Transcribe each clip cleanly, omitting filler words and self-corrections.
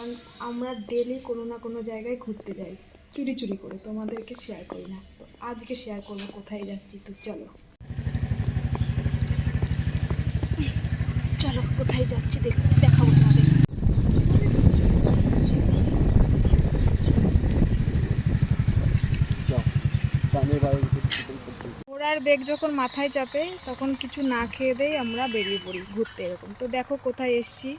কারণ আমরা ডেলি কোনো না কোনো জায়গায় ঘুরতে যাই চুরি চুরি করে, তোমাদেরকে শেয়ার করি না। তো আজকে শেয়ার করবো কোথায় যাচ্ছি। তো চলো চলো কোথায় যাচ্ছি দেখাবো তোমাদের। ঘোড়ার বেগ যখন মাথায় চাপে তখন কিছু না খেয়ে দেই আমরা বেরিয়ে পড়ি ঘুরতে এরকম। তো দেখো কোথায় এসছি,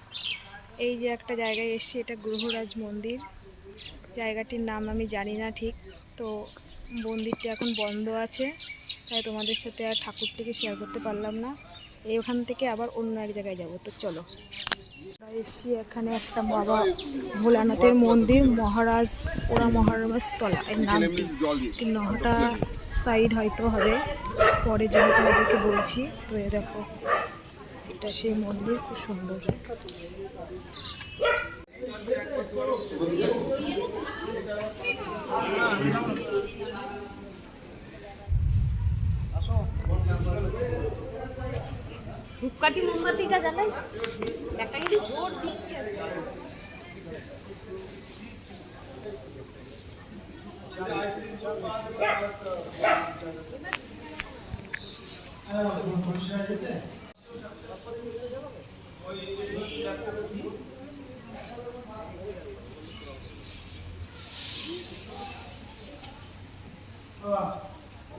এই যে একটা জায়গায় এসছি, এটা গ্রহরাজ মন্দির। জায়গাটির নাম আমি জানি না ঠিক। তো মন্দিরটা এখন বন্ধ আছে, তাই তোমাদের সাথে আর ঠাকুরটিকে শেয়ার করতে পারলাম না। ওখান থেকে আবার অন্য এক জায়গায় যাব। তো চলো এসছি, এখানে একটা বাবা ভোলানাথের মন্দির, মহারাজ ওরা মহারাজ তলা এর নামটি। নহটা সাইড হয়তো হবে, পরে যেহেতু তোমাদেরকে বলছি। তো এ দেখো এটা সেই মন্দির, খুব সুন্দর। ধূপকাঠি মোমবাতিটা জ্বালাই একটা কিন্তু জোর বৃষ্টি আছে।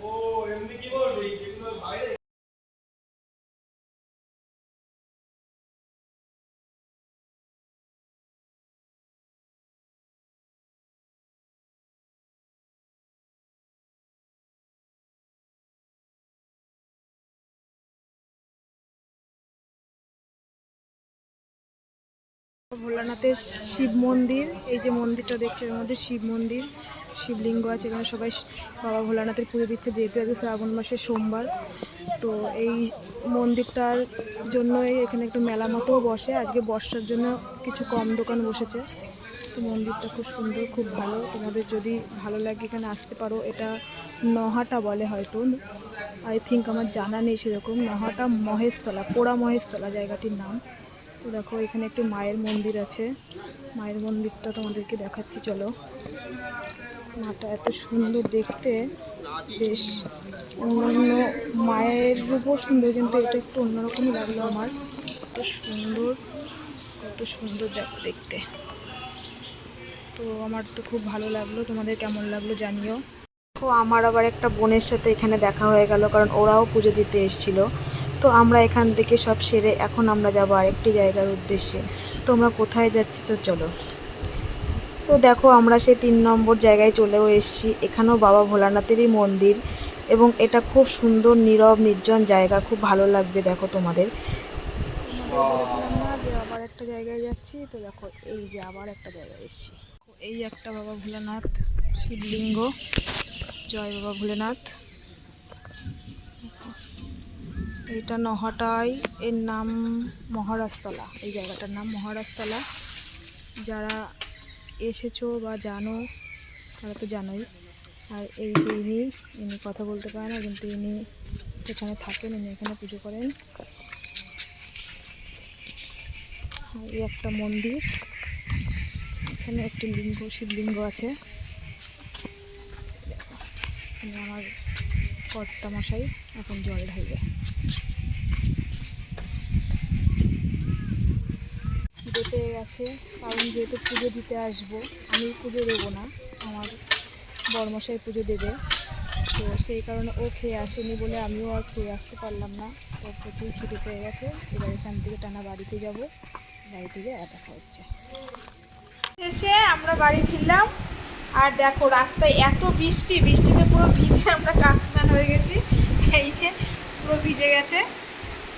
ও এমনি কি বলবি যেগুলো বাইরে ভোলানাথের শিব মন্দির, এই যে মন্দিরটা দেখছো এর মধ্যে শিব মন্দির, শিবলিঙ্গ আছে। এখানে সবাই বাবা ভোলানাথের পুজো দিচ্ছে, যেহেতু আজকে শ্রাবণ মাসের সোমবার। তো এই মন্দিরটার জন্যই এখানে একটু মেলা মতোও বসে। আজকে বর্ষার জন্য কিছু কম দোকান বসেছে। তো মন্দিরটা খুব সুন্দর, খুব ভালো। তোমাদের যদি ভালো লাগে এখানে আসতে পারো। এটা নহাটা বলে হয়তো, আই থিঙ্ক, আমার জানা নেই সেরকম। নহাটা মহেশতলা, পোড়া মহেশতলা জায়গাটির নাম। তো দেখো এখানে একটি মায়ের মন্দির আছে, মায়ের মন্দিরটা তোমাদেরকে দেখাচ্ছি চলো। মাটা এত সুন্দর দেখতে, বেশ অন্যান্য মায়ের রূপও সুন্দর, কিন্তু এটা একটু অন্যরকমই লাগলো আমার। কত সুন্দর, কত সুন্দর দেখো দেখতে। তো আমার তো খুব ভালো লাগলো, তোমাদের কেমন লাগলো জানিও। তো আমার আবার একটা বোনের সাথে এখানে দেখা হয়ে গেল, কারণ ওরাও পুজো দিতে এসেছিলো। তো আমরা এখান থেকে সব সেরে এখন আমরা যাবো আরেকটি জায়গার উদ্দেশ্যে। তো আমরা কোথায় যাচ্ছি তো চলো। তো দেখো আমরা সেই 3 নম্বর জায়গায় চলেও এসেছি। এখানেও বাবা ভোলানাথেরই মন্দির, এবং এটা খুব সুন্দর নীরব নির্জন জায়গা, খুব ভালো লাগবে দেখো তোমাদের। বলেছিলাম না যে আবার একটা জায়গায় যাচ্ছি। তো দেখো এই যে আবার একটা জায়গায় এসেছি, এই একটা বাবা ভোলানাথ শিবলিঙ্গ। জয় বাবা ভোলেনাথ। এটা নহাটায়, এর নাম মহারাজতলা, এই জায়গাটার নাম মহারাজতলা। যারা এসেছো বা জানো তারা তো জানোই। আর এই যে ইনি কথা বলতে পারে না, কিন্তু ইনি এখানে থাকেন, ইনি এখানে পুজো করেন। এই একটা মন্দির, এখানে একটি লিঙ্গ, শিবলিঙ্গ আছে। আমার কর্তামশাই এখন জল ঢালবে। খিদে পেয়ে গেছে, কারণ যেহেতু পুজো দিতে আসবো, আমি পুজো দেবো না, আমার বড়মশাই পুজো দেবে। তো সেই কারণে ও খেয়ে আসেনি বলে আমিও আর খেয়ে আসতে পারলাম না। তো প্রচুর খিদে পেয়ে গেছে। এবার এখান থেকে টানা বাড়িতে যাব, বাড়ি থেকে দেখা হচ্ছে। এসে আমরা বাড়ি ফিরলাম, আর দেখো রাস্তায় এত বৃষ্টি, বৃষ্টিতে পুরো ভিজে আমরা কাকস্নান হয়ে গেছি। এই যে পুরো ভিজে গেছে।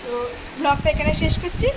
তো ব্লগটা এখানে শেষ করছি।